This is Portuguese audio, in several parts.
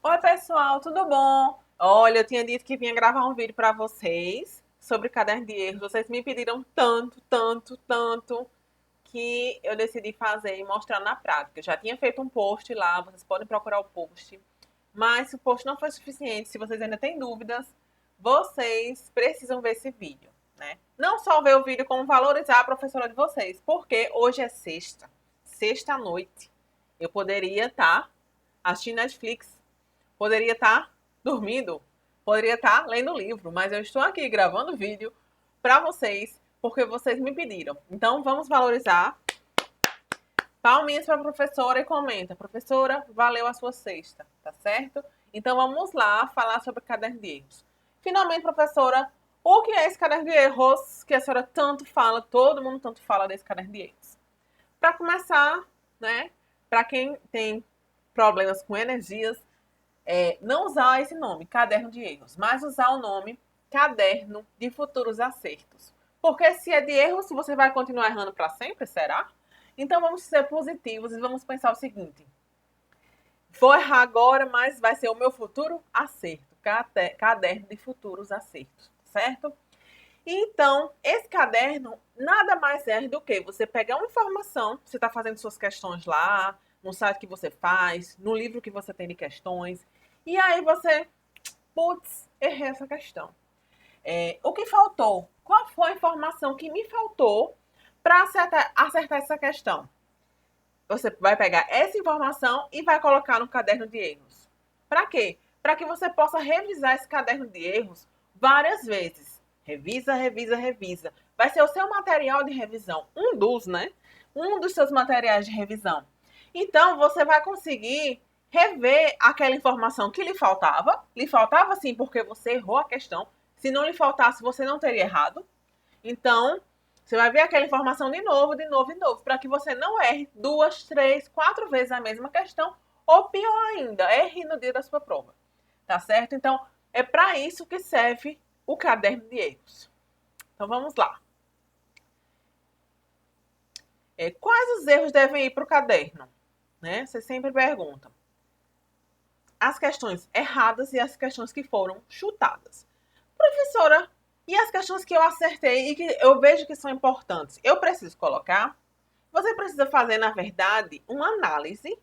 Oi, pessoal, tudo bom? Olha, eu tinha dito que vinha gravar um vídeo para vocês sobre caderno de erros. Vocês me pediram tanto, que eu decidi fazer e mostrar na prática. Eu já tinha feito um post lá, vocês podem procurar o post. Mas se o post não foi suficiente, se vocês ainda têm dúvidas, vocês precisam ver esse vídeo, né? Não só ver o vídeo, como valorizar a professora de vocês, porque hoje é sexta, sexta à noite. Eu poderia estar assistindo Netflix, poderia estar dormindo, poderia estar lendo livro, mas eu estou aqui gravando vídeo para vocês porque vocês me pediram. Então vamos valorizar. Palminhas para a professora e comenta. Professora, valeu a sua sexta, tá certo? Então vamos lá falar sobre caderno de erros. Finalmente, professora, o que é esse caderno de erros que a senhora tanto fala, todo mundo tanto fala desse caderno de erros? Para começar, né, para quem tem problemas com energias, não usar esse nome, caderno de erros, mas usar o nome caderno de futuros acertos. Porque se é de erros, você vai continuar errando para sempre, será? Então vamos ser positivos e vamos pensar o seguinte: vou errar agora, mas vai ser o meu futuro acerto. Caderno de futuros acertos, certo? Então, esse caderno nada mais é do que você pegar uma informação, você está fazendo suas questões lá, no site que você faz, no livro que você tem de questões, e aí você, putz, errei essa questão. O que faltou? Qual foi a informação que me faltou para acertar essa questão? Você vai pegar essa informação e vai colocar no caderno de erros. Para quê? Para que você possa revisar esse caderno de erros várias vezes. Revisa. Vai ser o seu material de revisão. Um dos, né? Um dos seus materiais de revisão. Então, você vai conseguir rever aquela informação que lhe faltava. Lhe faltava sim, porque você errou a questão. Se não lhe faltasse, você não teria errado. Então, você vai ver aquela informação de novo, para que você não erre duas, três, quatro vezes a mesma questão, ou pior ainda, erre no dia da sua prova. Tá certo? Então, é para isso que serve o caderno de erros. Então, vamos lá. Quais os erros devem ir para o caderno? Né? Você sempre pergunta. As questões erradas e as questões que foram chutadas. Professora, e as questões que eu acertei e que eu vejo que são importantes, eu preciso colocar? Você precisa fazer, na verdade, uma análise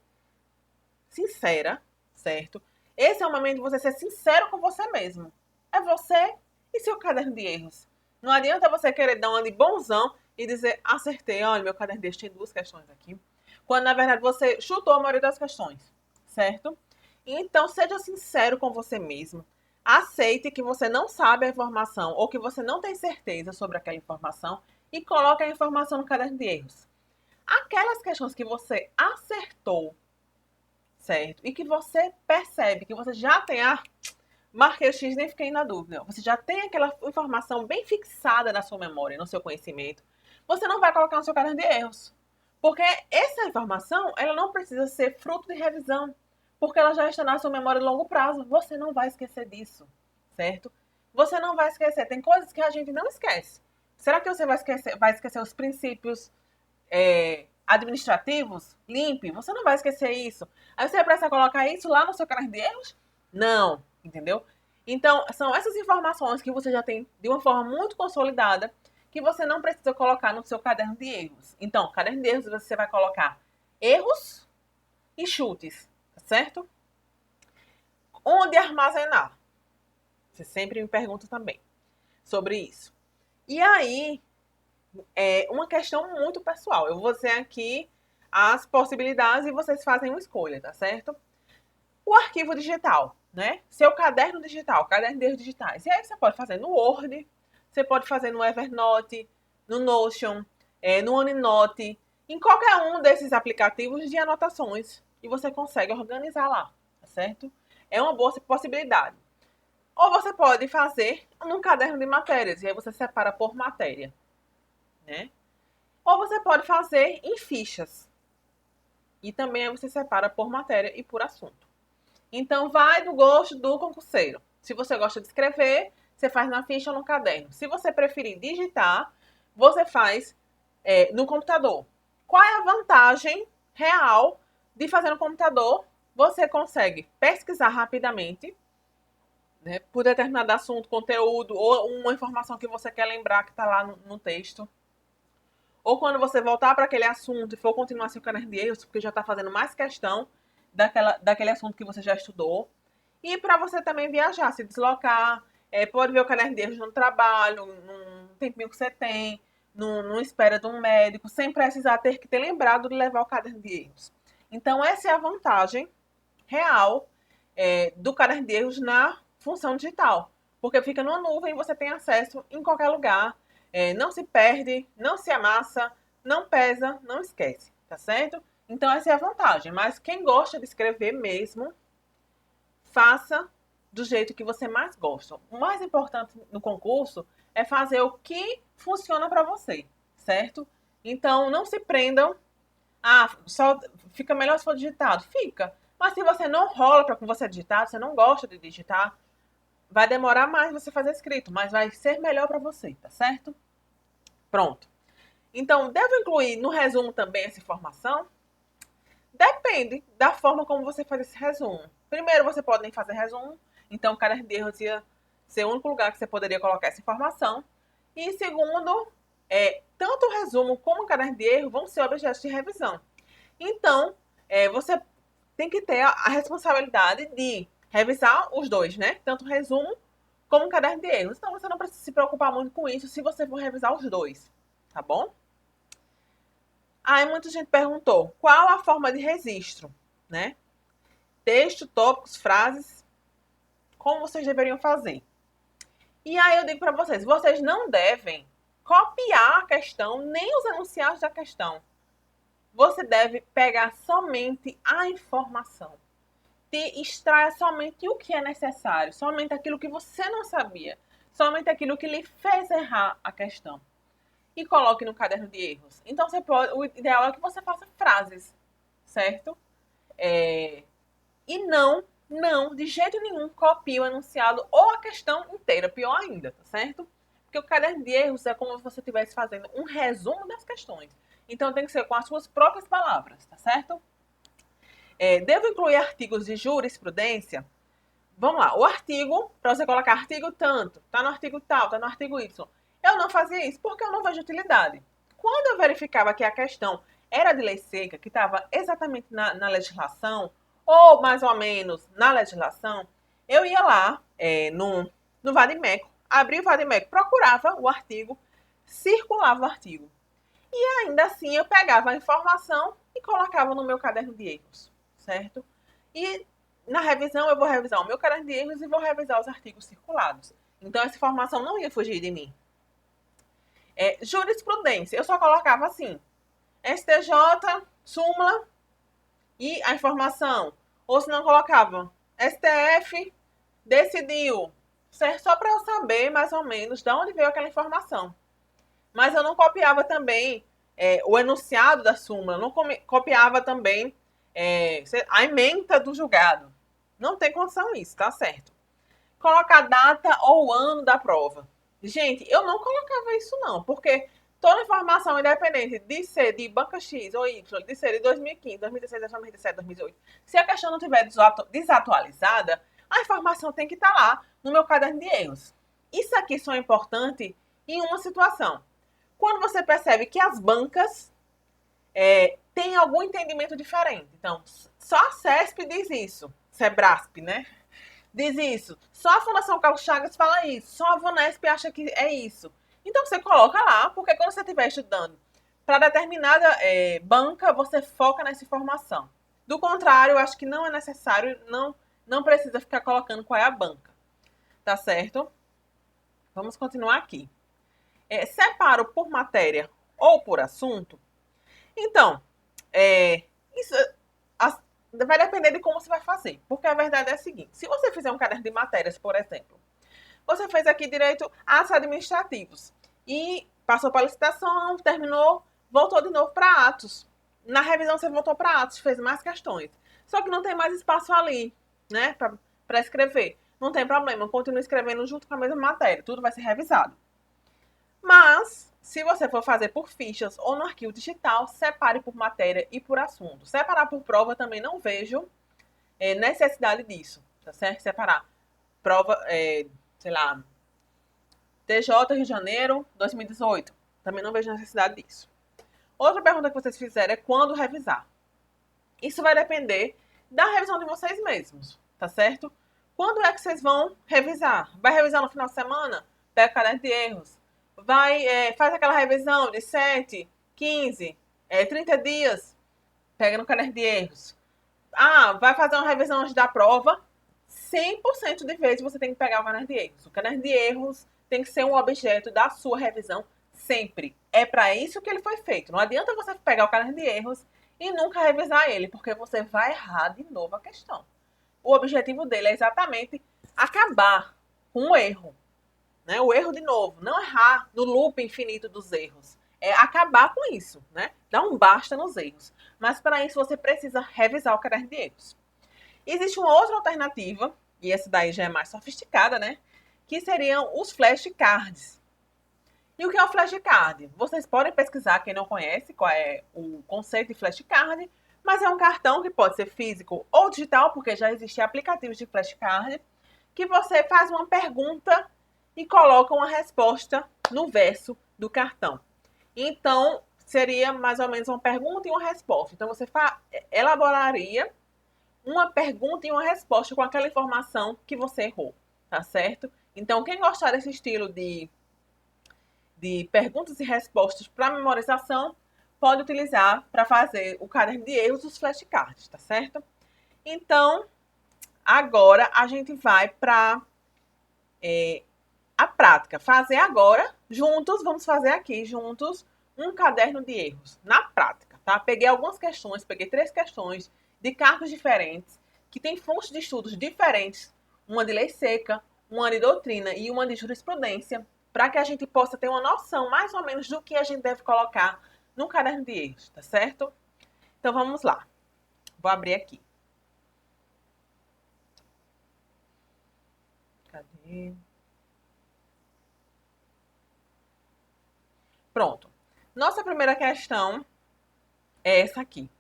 sincera, certo? Esse é o momento de você ser sincero com você mesmo. É você e seu caderno de erros. Não adianta você querer dar uma de bonzão e dizer, acertei, olha, meu caderno de erros tem duas questões aqui. Quando, na verdade, você chutou a maioria das questões, certo? Então, seja sincero com você mesmo. Aceite que você não sabe a informação ou que você não tem certeza sobre aquela informação e coloque a informação no caderno de erros. Aquelas questões que você acertou, certo? E que você percebe que você já tem marquei o X, nem fiquei na dúvida. Você já tem aquela informação bem fixada na sua memória, no seu conhecimento. Você não vai colocar no seu caderno de erros. Porque essa informação, ela não precisa ser fruto de revisão. Porque ela já está na sua memória a longo prazo. Você não vai esquecer disso, certo? Você não vai esquecer. Tem coisas que a gente não esquece. Será que você vai esquecer os princípios administrativos, limpe, você não vai esquecer isso. Aí você precisa colocar isso lá no seu caderno de erros? Não, entendeu? Então, são essas informações que você já tem de uma forma muito consolidada que você não precisa colocar no seu caderno de erros. Então, caderno de erros você vai colocar erros e chutes, tá certo? Onde armazenar? Você sempre me pergunta também sobre isso. E aí, uma questão muito pessoal. Eu vou dizer aqui as possibilidades e vocês fazem uma escolha, tá certo? O arquivo digital, né? Seu caderno digital, caderno de erros digitais. E aí você pode fazer no Word, você pode fazer no Evernote, no Notion, no OneNote, em qualquer um desses aplicativos de anotações. E você consegue organizar lá, tá certo? É uma boa possibilidade. Ou você pode fazer num caderno de matérias, e aí você separa por matéria, né? Ou você pode fazer em fichas. E também aí você separa por matéria e por assunto. Então, vai do gosto do concurseiro. Se você gosta de escrever, você faz na ficha ou no caderno. Se você preferir digitar, você faz no computador. Qual é a vantagem real de fazer no computador você consegue pesquisar rapidamente, né, por determinado assunto, conteúdo ou uma informação que você quer lembrar que está lá no texto. Ou quando você voltar para aquele assunto e for continuar seu caderno de erros, porque já está fazendo mais questão daquele assunto que você já estudou. E para você também viajar, se deslocar, pode ver o caderno de erros no trabalho, num tempinho que você tem, numa espera de um médico, sem precisar ter que ter lembrado de levar o caderno de erros. Então, essa é a vantagem real do caderno de erros na função digital. Porque fica numa nuvem e você tem acesso em qualquer lugar. Não se perde, não se amassa, não pesa, não esquece, tá certo? Então essa é a vantagem. Mas quem gosta de escrever mesmo, faça do jeito que você mais gosta. O mais importante no concurso é fazer o que funciona para você, certo? Então não se prendam. Ah, só fica melhor se for digitado. Fica. Mas se você não rola para você digitar, você não gosta de digitar, vai demorar mais você fazer escrito, mas vai ser melhor para você, tá certo? Pronto. Então, devo incluir no resumo também essa informação? Depende da forma como você faz esse resumo. Primeiro, você pode nem fazer resumo, então o caderno de erros ia ser o único lugar que você poderia colocar essa informação. E segundo, tanto o resumo como o caderno de erro vão ser objetos de revisão. Então, você tem que ter a responsabilidade de revisar os dois, né? Tanto o resumo como o caderno de erros. Então, você não precisa se preocupar muito com isso se você for revisar os dois, tá bom? Aí muita gente perguntou, qual a forma de registro, né? Texto, tópicos, frases, como vocês deveriam fazer? E aí eu digo para vocês, vocês não devem copiar a questão, nem os enunciados da questão. Você deve pegar somente a informação. Extraia somente o que é necessário, somente aquilo que você não sabia, somente aquilo que lhe fez errar a questão. E coloque no caderno de erros. Então, o ideal é que você faça frases, certo? E não, de jeito nenhum, copie o enunciado ou a questão inteira, pior ainda, tá certo? Porque o caderno de erros é como se você estivesse fazendo um resumo das questões. Então, tem que ser com as suas próprias palavras, tá certo? Devo incluir artigos de jurisprudência? Vamos lá, o artigo, para você colocar artigo tanto, tá no artigo tal, tá no artigo Y. Eu não fazia isso porque eu não vejo utilidade. Quando eu verificava que a questão era de lei seca, que estava exatamente na legislação, ou mais ou menos na legislação, eu ia lá no Vadimeco, abria o Vadimeco, procurava o artigo, circulava o artigo. E ainda assim eu pegava a informação e colocava no meu caderno de erros, certo? E na revisão eu vou revisar o meu caderno de erros e vou revisar os artigos circulados. Então essa informação não ia fugir de mim. Jurisprudência, eu só colocava assim, STJ, súmula e a informação. Ou se não colocava, STF decidiu, certo? Só para eu saber mais ou menos de onde veio aquela informação. Mas eu não copiava também o enunciado da súmula, não copiava também a ementa do julgado. Não tem condição isso, tá certo? Colocar data ou ano da prova. Gente, eu não colocava isso não, porque toda informação, independente de ser de banca X ou Y, de ser de 2015, 2016, 2017, 2018, se a questão não estiver desatualizada, a informação tem que estar lá no meu caderno de erros. Isso aqui só é importante em uma situação. Quando você percebe que as bancas têm algum entendimento diferente. Então, só a CESP diz isso. Sebrasp, né? Diz isso. Só a Fundação Carlos Chagas fala isso. Só a Vunesp acha que é isso. Então, você coloca lá, porque quando você estiver estudando para determinada banca, você foca nessa informação. Do contrário, eu acho que não é necessário, não precisa ficar colocando qual é a banca. Tá certo? Vamos continuar aqui. Separo por matéria ou por assunto. Então, isso vai depender de como você vai fazer. Porque a verdade é a seguinte: se você fizer um caderno de matérias, por exemplo, você fez aqui direito a atos administrativos e passou para licitação, terminou, voltou de novo para atos. Na revisão você voltou para atos, fez mais questões. Só que não tem mais espaço ali, né, para escrever. Não tem problema, continue escrevendo junto com a mesma matéria, tudo vai ser revisado. Mas, se você for fazer por fichas ou no arquivo digital, separe por matéria e por assunto. Separar por prova também não vejo necessidade disso, tá certo? Separar prova, sei lá, TJ Rio de Janeiro 2018. Também não vejo necessidade disso. Outra pergunta que vocês fizeram é quando revisar. Isso vai depender da revisão de vocês mesmos, tá certo? Quando é que vocês vão revisar? Vai revisar no final de semana? Pega o caderno de erros. Faz aquela revisão de 7, 15, 30 dias. Pega no caderno de erros. Vai fazer uma revisão antes da prova? 100% de vezes você tem que pegar o caderno de erros. O caderno de erros tem que ser um objeto da sua revisão sempre. É para isso que ele foi feito. Não adianta você pegar o caderno de erros e nunca revisar ele, porque você vai errar de novo a questão. O objetivo dele é exatamente acabar com o erro. Né? O erro de novo, não errar no loop infinito dos erros. É acabar com isso, né? Dar um basta nos erros. Mas para isso você precisa revisar o caderno de erros. Existe uma outra alternativa, e essa daí já é mais sofisticada, né? Que seriam os flashcards. E o que é o flashcard? Vocês podem pesquisar, quem não conhece, qual é o conceito de flashcard, mas é um cartão que pode ser físico ou digital, porque já existem aplicativos de flashcard, que você faz uma pergunta e coloca uma resposta no verso do cartão. Então, seria mais ou menos uma pergunta e uma resposta. Então, você elaboraria uma pergunta e uma resposta com aquela informação que você errou, tá certo? Então, quem gostar desse estilo de perguntas e respostas para memorização, pode utilizar para fazer o caderno de erros dos flashcards, tá certo? Então, agora a gente vai para a prática. Fazer agora, juntos, vamos fazer aqui, juntos, um caderno de erros, na prática, tá? Peguei algumas questões, peguei 3 questões de cargos diferentes, que tem fontes de estudos diferentes, uma de lei seca, uma de doutrina e uma de jurisprudência, para que a gente possa ter uma noção mais ou menos do que a gente deve colocar no caderno de erros, tá certo? Então vamos lá. Vou abrir aqui. Cadê? Pronto. Nossa primeira questão é essa aqui.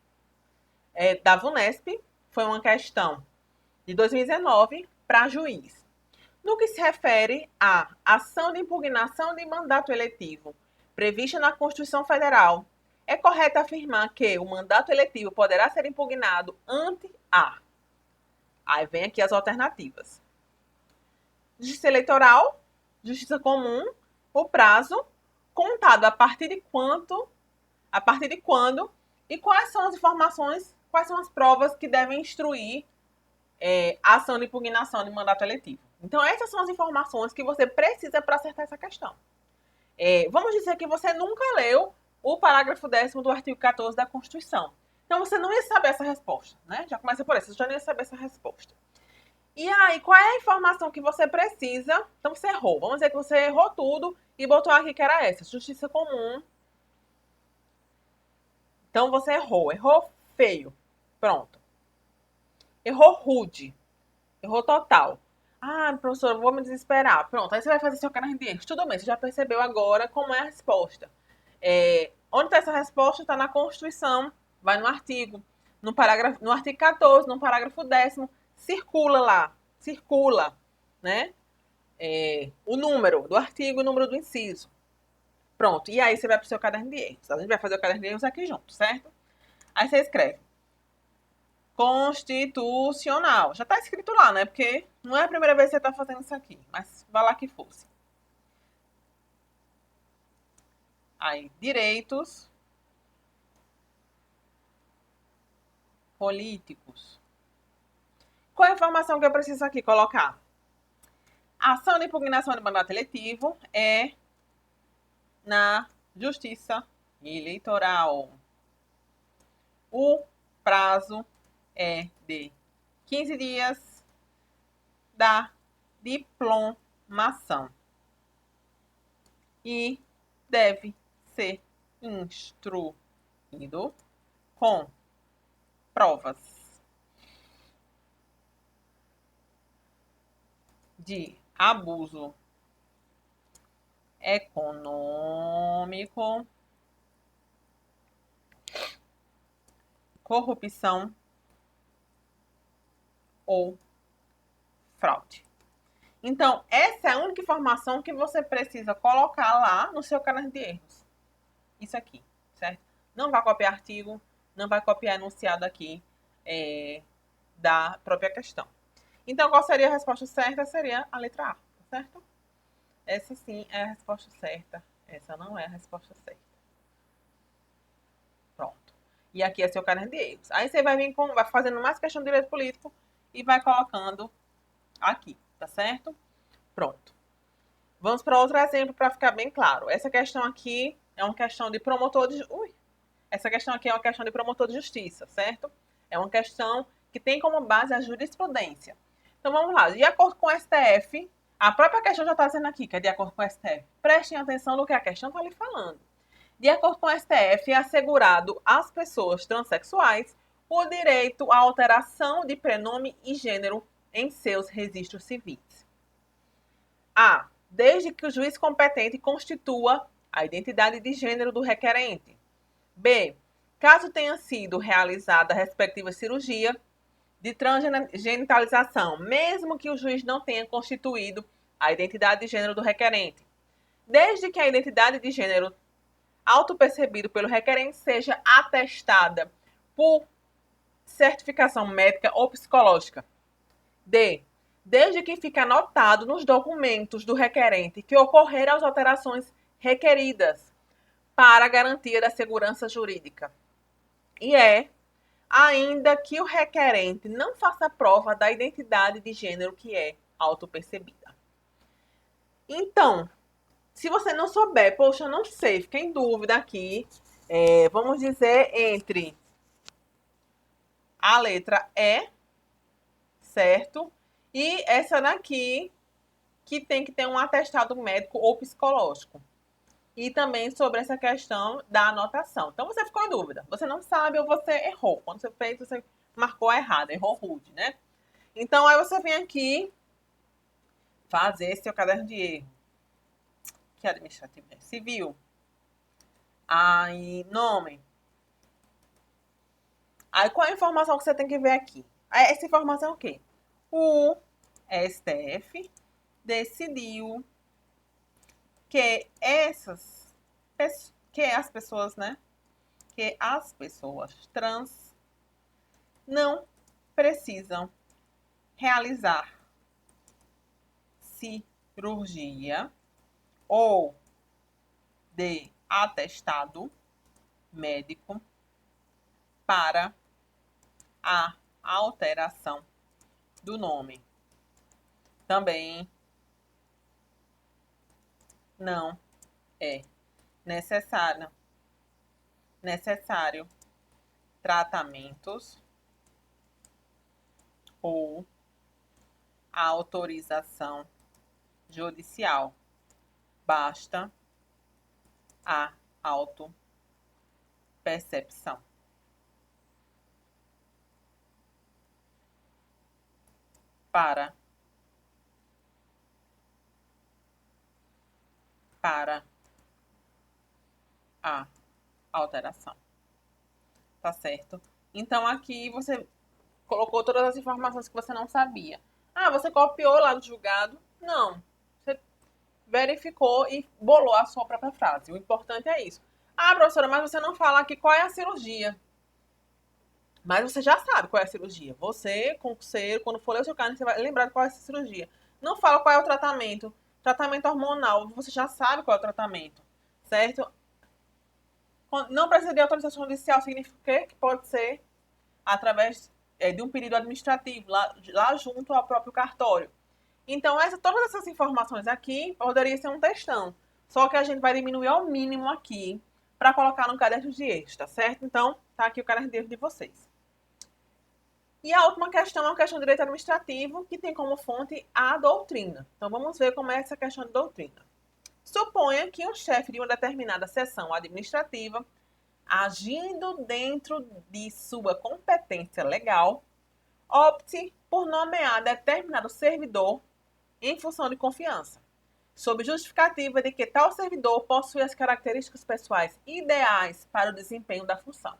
É da VUNESP, foi uma questão de 2019 para juiz. No que se refere à ação de impugnação de mandato eletivo prevista na Constituição Federal, é correto afirmar que o mandato eletivo poderá ser impugnado ante a. Aí vem aqui as alternativas. Justiça eleitoral, justiça comum, o prazo, contado a partir de quando e quais são as informações, quais são as provas que devem instruir a ação de impugnação de mandato eletivo. Então, essas são as informações que você precisa para acertar essa questão. Vamos dizer que você nunca leu o parágrafo 10º do artigo 14 da Constituição. Então, você não ia saber essa resposta, né? Já começa por isso, você já não ia saber essa resposta. E aí, qual é a informação que você precisa? Então, você errou. Vamos dizer que você errou tudo e botou aqui que era essa, justiça comum. Então, você errou feio. Pronto. Errou rude. Errou total. Professor, eu vou me desesperar. Pronto, aí você vai fazer seu caderno de erros. Tudo bem, você já percebeu agora como é a resposta. Onde está essa resposta? Está na Constituição. Vai no artigo. No artigo 14, no parágrafo 10º, circula lá. Circula, né? O número do artigo, o número do inciso. Pronto, e aí você vai para o seu caderno de erros. A gente vai fazer o caderno de erros aqui junto, certo? Aí você escreve constitucional. Já está escrito lá, né? Porque não é a primeira vez que você está fazendo isso aqui, mas vai lá que fosse. Aí, direitos políticos. Qual é a informação que eu preciso aqui colocar? A ação de impugnação de mandato eletivo é na Justiça Eleitoral. O prazo é de 15 dias da diplomação e deve ser instruído com provas de abuso econômico, corrupção ou fraude. Então, essa é a única informação que você precisa colocar lá no seu caderno de erros. Isso aqui, certo? Não vai copiar artigo, não vai copiar enunciado aqui da própria questão. Então, qual seria a resposta certa? Seria a letra A, certo? Essa sim é a resposta certa. Essa não é a resposta certa. Pronto. E aqui é seu caderno de erros. Aí você vai vir vai fazendo mais questão de direito político e vai colocando aqui, tá certo? Pronto. Vamos para outro exemplo para ficar bem claro. Essa questão aqui é uma questão de promotor de... Essa questão aqui é uma questão de promotor de justiça, certo? É uma questão que tem como base a jurisprudência. Então vamos lá. De acordo com o STF, a própria questão já está dizendo aqui que é de acordo com o STF. Prestem atenção no que a questão está ali falando. De acordo com o STF, é assegurado às pessoas transexuais o direito à alteração de prenome e gênero em seus registros civis. A. Desde que o juiz competente constitua a identidade de gênero do requerente. B. Caso tenha sido realizada a respectiva cirurgia de transgenitalização, mesmo que o juiz não tenha constituído a identidade de gênero do requerente. Desde que a identidade de gênero autopercebido pelo requerente seja atestada por certificação médica ou psicológica. D. Desde que fique anotado nos documentos do requerente que ocorreram as alterações requeridas para a garantia da segurança jurídica. E ainda que o requerente não faça prova da identidade de gênero que é autopercebida. Então, se você não souber, poxa, eu não sei, fica em dúvida aqui, vamos dizer entre a letra E, certo? E essa daqui, que tem que ter um atestado médico ou psicológico. E também sobre essa questão da anotação. Então, você ficou em dúvida. Você não sabe ou você errou. Quando você fez, você marcou errado, errou rude, né? Então, aí você vem aqui fazer seu caderno de erro. Que é administrativo, né? Civil. Aí, nome. Aí, qual é a informação que você tem que ver aqui? Essa informação é o quê? O STF decidiu que as pessoas, né? Que as pessoas trans não precisam realizar cirurgia ou de atestado médico para a alteração do nome. Também não é necessário tratamentos ou autorização judicial. Basta a autopercepção. Para a alteração. Tá certo? Então, aqui você colocou todas as informações que você não sabia. Ah, você copiou lá do julgado? Não. Você verificou e bolou a sua própria frase. O importante é isso. Ah, professora, mas você não fala aqui qual é a cirurgia. Mas você já sabe qual é a cirurgia. Você, concurseiro, quando for ler o seu caderno, você vai lembrar qual é essa cirurgia. Não fala qual é o tratamento. Tratamento hormonal, você já sabe qual é o tratamento. Certo? Não precisa de autorização judicial, significa que pode ser através de um pedido administrativo, lá junto ao próprio cartório. Então, todas essas informações aqui poderia ser um textão. Só que a gente vai diminuir ao mínimo aqui para colocar no caderno de erros, tá certo? Então, tá aqui o caderno de erros de vocês. E a última questão é uma questão de direito administrativo, que tem como fonte a doutrina. Então, vamos ver como é essa questão de doutrina. Suponha que um chefe de uma determinada seção administrativa, agindo dentro de sua competência legal, opte por nomear determinado servidor em função de confiança, sob justificativa de que tal servidor possui as características pessoais ideais para o desempenho da função.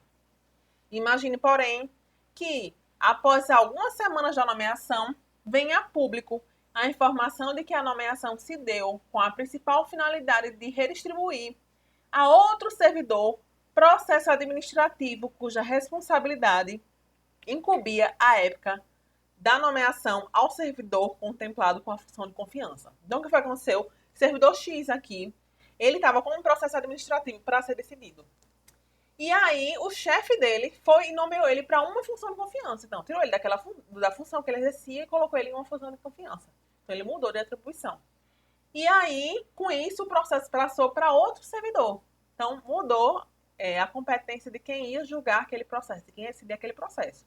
Imagine, porém, que Após algumas semanas da nomeação, vem a público a informação de que a nomeação se deu com a principal finalidade de redistribuir a outro servidor processo administrativo cuja responsabilidade incumbia à época da nomeação ao servidor contemplado com a função de confiança. Então, o que foi que aconteceu? Servidor X aqui, ele estava com um processo administrativo para ser decidido. E aí, o chefe dele foi e nomeou ele para uma função de confiança. Então, tirou ele da função que ele exercia e colocou ele em uma função de confiança. Então, ele mudou de atribuição. E aí, com isso, o processo passou para outro servidor. Então, mudou a competência de quem ia julgar aquele processo, de quem ia decidir aquele processo.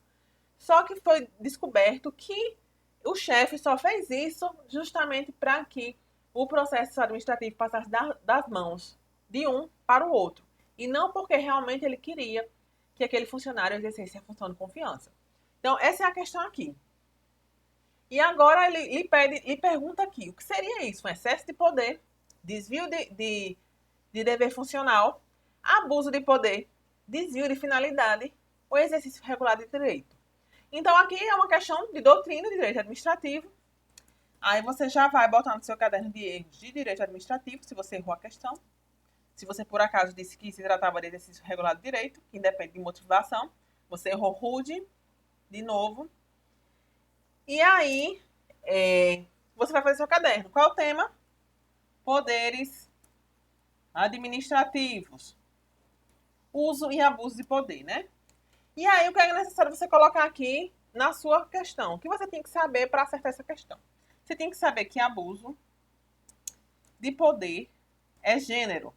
Só que foi descoberto que o chefe só fez isso justamente para que o processo administrativo passasse das mãos de um para o outro. E não porque realmente ele queria que aquele funcionário exercesse a função de confiança. Então, essa é a questão aqui. E agora ele lhe pergunta aqui, o que seria isso? Um excesso de poder, desvio de dever funcional, abuso de poder, desvio de finalidade ou exercício irregular de direito. Então, aqui é uma questão de doutrina de direito administrativo. Aí você já vai botar no seu caderno de erros de direito administrativo, se você errou a questão. Se você, por acaso, disse que se tratava de exercício irregular de direito, que independe de motivação, você errou rude, de novo. E aí, você vai fazer seu caderno. Qual é o tema? Poderes administrativos. Uso e abuso de poder, né? E aí, o que é necessário você colocar aqui na sua questão? O que você tem que saber para acertar essa questão? Você tem que saber que abuso de poder é gênero,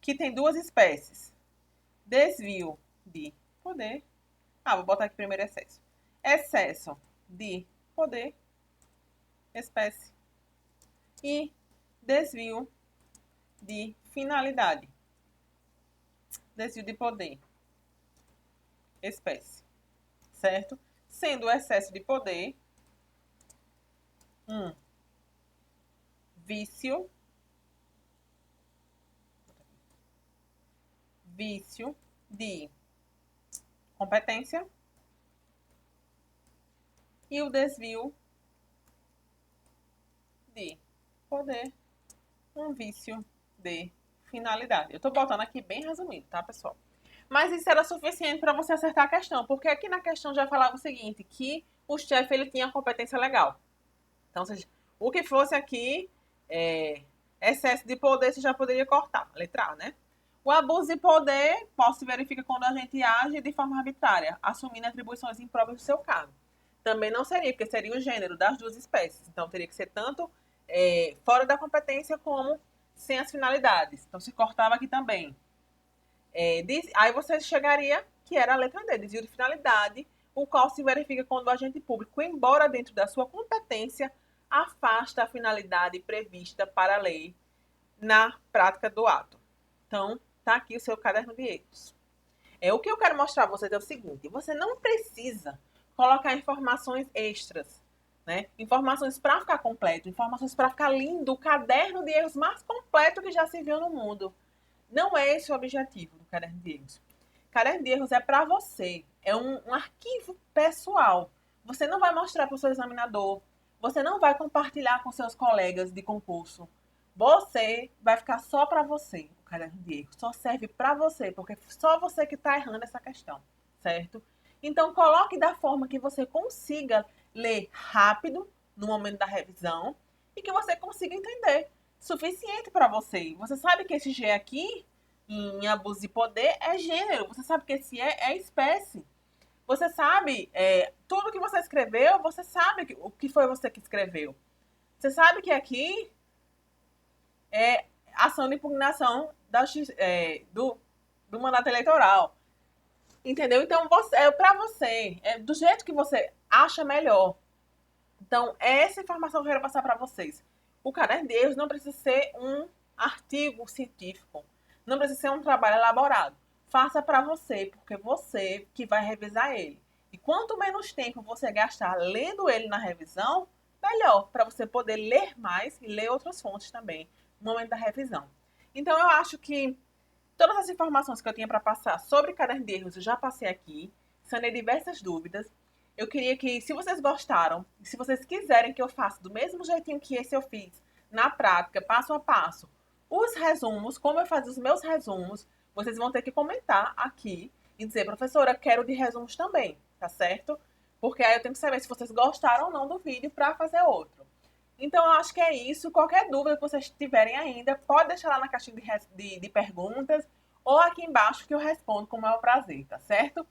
que tem duas espécies. Desvio de poder. Vou botar aqui primeiro excesso. Excesso de poder, espécie. E desvio de finalidade. Desvio de poder, espécie, certo? Sendo o excesso de poder um vício de competência e o desvio de poder um vício de finalidade. Eu tô botando aqui bem resumido, tá, pessoal? Mas isso era suficiente para você acertar a questão, porque aqui na questão já falava o seguinte, que o chefe ele tinha competência legal. Então, o que fosse aqui, excesso de poder, você já poderia cortar, letra A, né? O abuso de poder se verifica quando a gente age de forma arbitrária, assumindo atribuições impróprias do seu cargo. Também não seria, porque seria o gênero das duas espécies. Então, teria que ser tanto fora da competência como sem as finalidades. Então, se cortava aqui também. Aí você chegaria, que era a letra D, desvio de finalidade, o qual se verifica quando o agente público, embora dentro da sua competência, afasta a finalidade prevista para a lei na prática do ato. Então, tá aqui o seu caderno de erros. O que eu quero mostrar a vocês é o seguinte, você não precisa colocar informações extras, né? Informações para ficar completo, informações para ficar lindo, o caderno de erros mais completo que já se viu no mundo. Não é esse o objetivo do caderno de erros. Caderno de erros é para você, é um arquivo pessoal. Você não vai mostrar para o seu examinador, você não vai compartilhar com seus colegas de concurso. Você vai ficar só para você, o caderno de erros. Só serve para você, porque só você que está errando essa questão, certo? Então, coloque da forma que você consiga ler rápido no momento da revisão e que você consiga entender. Suficiente para você. Você sabe que esse G aqui, em abuso de poder, é gênero. Você sabe que esse é espécie. Você sabe tudo que você escreveu, você sabe o que foi você que escreveu. Você sabe que aqui é ação de impugnação do mandato eleitoral. Entendeu? Então, para você, do jeito que você acha melhor. Então, essa informação que eu quero passar para vocês. O caderno de erros não precisa ser um artigo científico. Não precisa ser um trabalho elaborado. Faça para você, porque você que vai revisar ele. E quanto menos tempo você gastar lendo ele na revisão, melhor, para você poder ler mais e ler outras fontes também no momento da revisão. Então, eu acho que todas as informações que eu tinha para passar sobre caderno de erros eu já passei aqui. sanei diversas dúvidas. Eu queria que, se vocês gostaram, se vocês quiserem que eu faça do mesmo jeitinho que esse eu fiz, na prática, passo a passo, os resumos, como eu faço os meus resumos, vocês vão ter que comentar aqui e dizer, professora, quero de resumos também, tá certo? Porque aí eu tenho que saber se vocês gostaram ou não do vídeo para fazer outro. Então, eu acho que é isso. Qualquer dúvida que vocês tiverem ainda, pode deixar lá na caixinha de perguntas ou aqui embaixo que eu respondo com o maior prazer, tá certo?